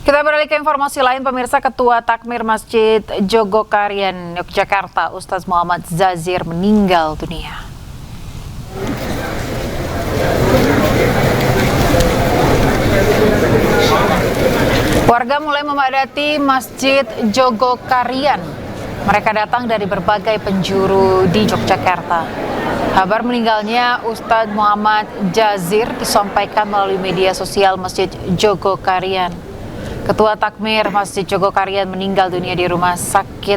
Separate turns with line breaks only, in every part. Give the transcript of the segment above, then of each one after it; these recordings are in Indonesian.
Kita beralih ke informasi lain, pemirsa. Ketua Takmir Masjid Jogokarian, Yogyakarta, Ustadz Muhammad Zazir meninggal dunia. Warga mulai memadati Masjid Jogokarian. Mereka datang dari berbagai penjuru di Yogyakarta. Kabar meninggalnya Ustadz Muhammad Zazir disampaikan melalui media sosial Masjid Jogokarian. Ketua Takmir Masjid Jogokarian meninggal dunia di Rumah Sakit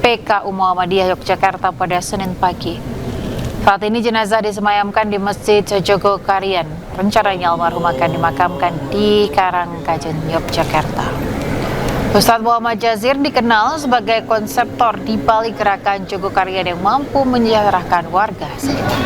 PKU Muhammadiyah Yogyakarta pada Senin pagi. Saat ini jenazah disemayamkan di Masjid Jogokarian. Rencananya almarhum akan dimakamkan di Karangkajen, Yogyakarta. Ustadz Muhammad Zazir dikenal sebagai konseptor di balik gerakan Jogokarian yang mampu menyejahterakan warga sekitar.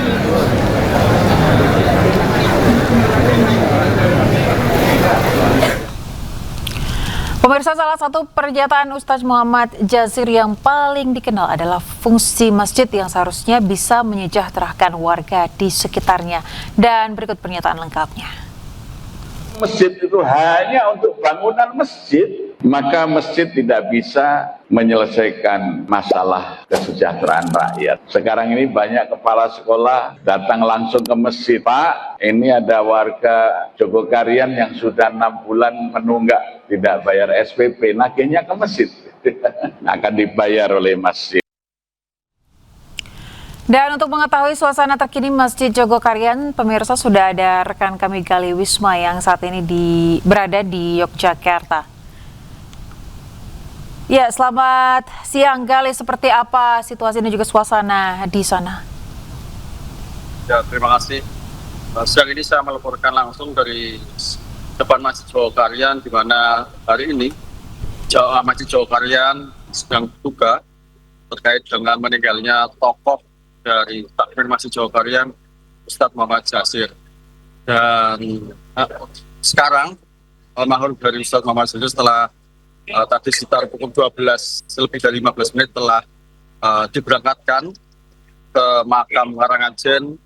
Pemirsa, salah satu pernyataan Ustadz Muhammad Zazir yang paling dikenal adalah fungsi masjid yang seharusnya bisa menyejahterakan warga di sekitarnya. Dan berikut pernyataan lengkapnya.
Masjid itu hanya untuk bangunan masjid, maka masjid tidak bisa menyelesaikan masalah kesejahteraan rakyat. Sekarang ini banyak kepala sekolah datang langsung ke masjid. Pak, ini ada warga Jogokarian yang sudah 6 bulan menunggak tidak bayar SPP, nagihnya ke masjid. Akan dibayar oleh masjid.
Dan untuk mengetahui suasana terkini Masjid Jogokarian, pemirsa, sudah ada rekan kami Gali Wisma yang saat ini berada di Yogyakarta. Ya, selamat siang Gali, seperti apa situasi dan juga suasana di sana?
Ya, terima kasih. Siang ini saya melaporkan langsung dari depan Masjid Jogokarian, di mana hari ini Masjid Jogokarian sedang berduka terkait dengan meninggalnya tokoh dari Takmir Masjid Jogokarian, Ustadz Muhammad Zazir. Dan sekarang almarhum dari Ustadz Muhammad Zazir setelah tadi sekitar pukul 12 lebih dari 15 menit telah diberangkatkan ke makam Karangkajen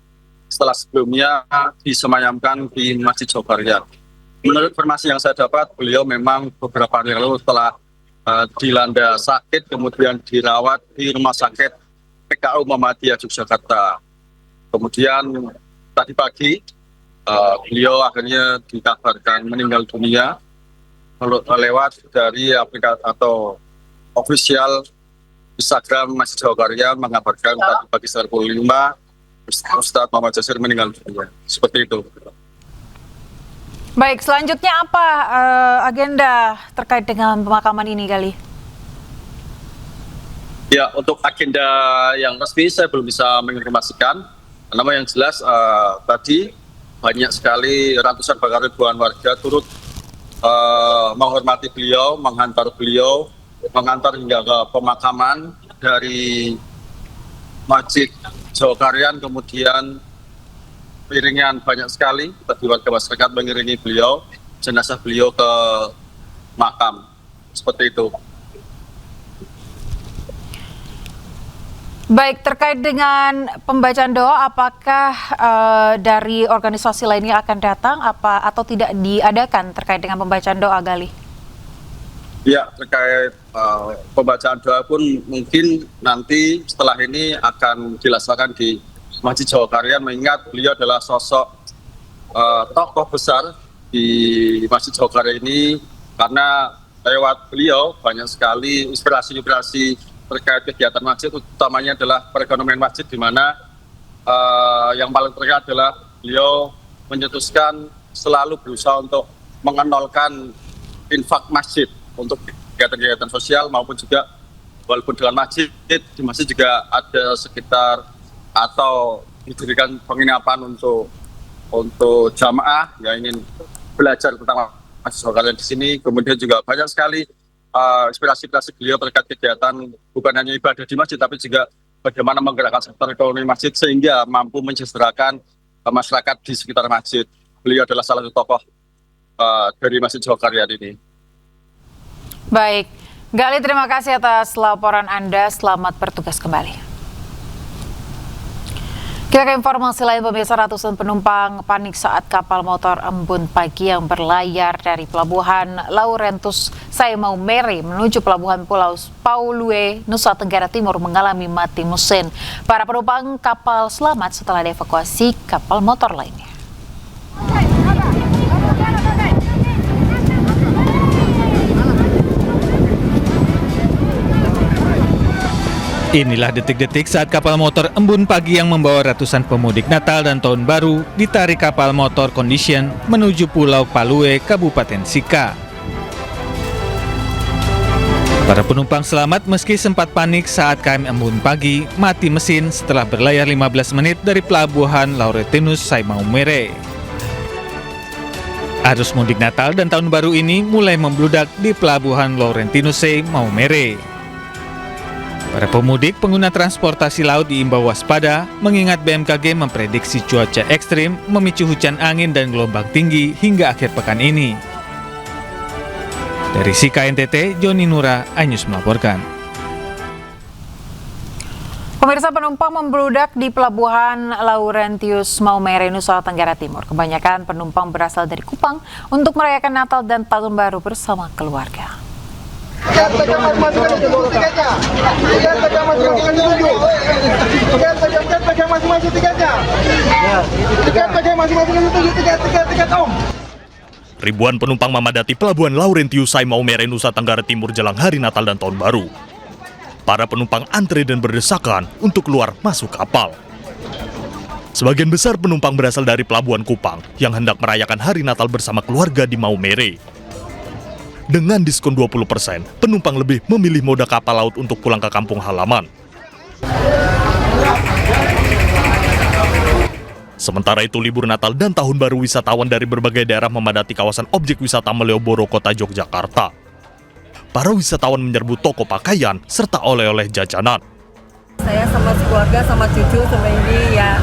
setelah sebelumnya disemayamkan di Masjid Jogokarian. Menurut informasi yang saya dapat, beliau memang beberapa hari lalu telah dilanda sakit, kemudian dirawat di Rumah Sakit PKU Muhammadiyah Yogyakarta. Kemudian tadi pagi beliau akhirnya dikabarkan meninggal dunia lewat dari aplikasi atau official Instagram Masjid Jogokarian mengabarkan tadi pagi sekitar pukul 5 Ustadz Muhammad Zazir meninggal dunia. Seperti itu.
Baik, selanjutnya apa agenda terkait dengan pemakaman ini, Gali?
Ya, untuk agenda yang resmi saya belum bisa menginformasikan. Namun yang jelas tadi banyak sekali ratusan bahkan ribuan warga turut menghormati beliau, menghantar beliau, mengantar hingga ke pemakaman dari Masjid Jogokarian. Kemudian iringan banyak sekali bagi warga masyarakat mengiringi beliau, jenazah beliau ke makam. Seperti itu.
Baik, terkait dengan pembacaan doa, apakah dari organisasi lainnya akan datang atau tidak diadakan terkait dengan pembacaan doa, Gali?
Ya, terkait pembacaan doa pun mungkin nanti setelah ini akan dilaksanakan di Masjid Jogokarian, mengingat beliau adalah sosok tokoh besar di Masjid Jogokarian ini, karena lewat beliau banyak sekali inspirasi-inspirasi terkait kegiatan masjid, utamanya adalah perekonomian masjid, di mana yang paling terlihat adalah beliau menyetuskan selalu berusaha untuk mengenolkan infak masjid untuk kegiatan-kegiatan sosial, maupun juga walaupun dengan masjid, di masjid juga ada sekitar atau didirikan penginapan untuk jamaah yang ingin belajar tentang Masjid Jogokarian di sini. Kemudian juga banyak sekali inspirasi beliau terkait kegiatan bukan hanya ibadah di masjid, tapi juga bagaimana menggerakkan sektor ekonomi masjid sehingga mampu mensejahterakan masyarakat di sekitar masjid. Beliau adalah salah satu tokoh dari Masjid Jogokarian ini.
Baik, Gali, terima kasih atas laporan Anda. Selamat bertugas kembali. Kita ke informasi lain, pemirsa. Ratusan penumpang panik saat kapal motor Embun Pagi yang berlayar dari Pelabuhan Laurentus Sai Maumere menuju Pelabuhan Pulau Paulue, Nusa Tenggara Timur mengalami mati mesin. Para penumpang kapal selamat setelah dievakuasi kapal motor lainnya.
Inilah detik-detik saat kapal motor Embun Pagi yang membawa ratusan pemudik Natal dan Tahun Baru ditarik kapal motor Condition menuju Pulau Palue, Kabupaten Sika. Para penumpang selamat meski sempat panik saat KM Embun Pagi mati mesin setelah berlayar 15 menit dari Pelabuhan Laurentinus Sai Maumere. Arus mudik Natal dan Tahun Baru ini mulai membludak di Pelabuhan Laurentinus Sai Maumere. Para pemudik pengguna transportasi laut diimbau waspada mengingat BMKG memprediksi cuaca ekstrim memicu hujan angin dan gelombang tinggi hingga akhir pekan ini. Dari Sika NTT, Joni Nura, iNews melaporkan.
Pemirsa, penumpang membludak di Pelabuhan Laurentius Maumere, Nusa Tenggara Timur. Kebanyakan penumpang berasal dari Kupang untuk merayakan Natal dan Tahun Baru bersama keluarga.
Ribuan penumpang memadati Pelabuhan Laurentius Sai Maumere, Nusa Tenggara Timur jelang hari Natal dan Tahun Baru. Para penumpang antre dan berdesakan untuk keluar masuk kapal. Sebagian besar penumpang berasal dari Pelabuhan Kupang yang hendak merayakan hari Natal bersama keluarga di Maumere. Dengan diskon 20%, penumpang lebih memilih moda kapal laut untuk pulang ke kampung halaman. Sementara itu, libur Natal dan Tahun Baru wisatawan dari berbagai daerah memadati kawasan objek wisata Malioboro, Kota Yogyakarta. Para wisatawan menyerbu toko pakaian serta oleh-oleh jajanan.
Saya sama keluarga, sama cucu, sama ini ya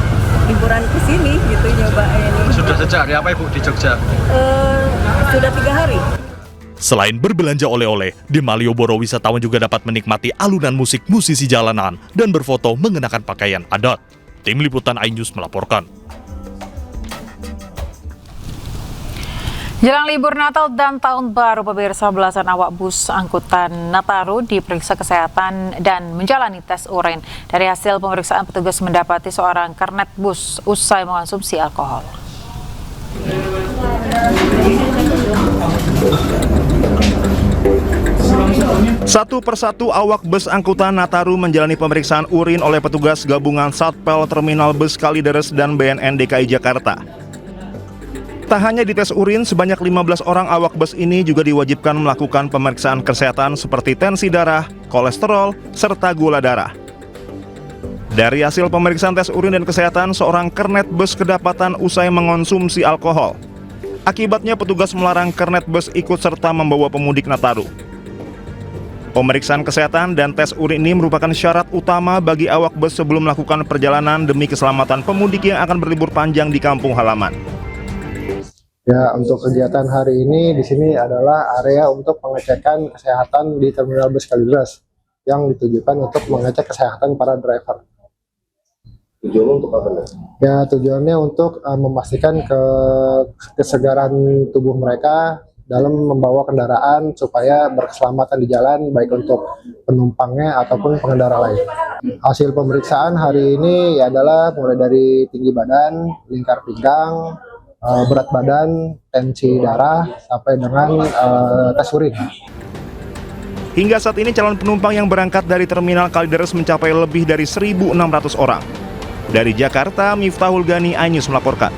liburan ke sini gitu, nyoba ini.
Sudah sejak hari apa Ibu di Jogja?
Sudah 3 hari.
Selain berbelanja oleh-oleh, di Malioboro wisatawan juga dapat menikmati alunan musik musisi jalanan dan berfoto mengenakan pakaian adat. Tim Liputan iNews melaporkan.
Jelang libur Natal dan Tahun Baru, pemirsa, belasan awak bus angkutan Nataru diperiksa kesehatan dan menjalani tes urin. Dari hasil pemeriksaan, petugas mendapati seorang kernet bus usai mengonsumsi alkohol.
Satu persatu awak bus angkutan Nataru menjalani pemeriksaan urin oleh petugas gabungan Satpel Terminal Bus Kalideres dan BNN DKI Jakarta. Tak hanya dites urin, sebanyak 15 orang awak bus ini juga diwajibkan melakukan pemeriksaan kesehatan seperti tensi darah, kolesterol, serta gula darah. Dari hasil pemeriksaan tes urin dan kesehatan, seorang kernet bus kedapatan usai mengonsumsi alkohol. Akibatnya petugas melarang kernet bus ikut serta membawa pemudik Nataru. Pemeriksaan kesehatan dan tes urin ini merupakan syarat utama bagi awak bus sebelum melakukan perjalanan demi keselamatan pemudik yang akan berlibur panjang di kampung halaman.
Ya, untuk kegiatan hari ini di sini adalah area untuk pengecekan kesehatan di Terminal Bus Kalideres yang ditujukan untuk mengecek kesehatan para driver.
Tujuannya untuk apa?
Ya, tujuannya untuk memastikan kesegaran tubuh mereka dalam membawa kendaraan supaya berkeselamatan di jalan, baik untuk penumpangnya ataupun pengendara lain. Hasil pemeriksaan hari ini adalah mulai dari tinggi badan, lingkar pinggang, berat badan, tensi darah, sampai dengan tes urin.
Hingga saat ini calon penumpang yang berangkat dari Terminal Kalideres mencapai lebih dari 1.600 orang. Dari Jakarta, Miftahul Gani, iNews melaporkan.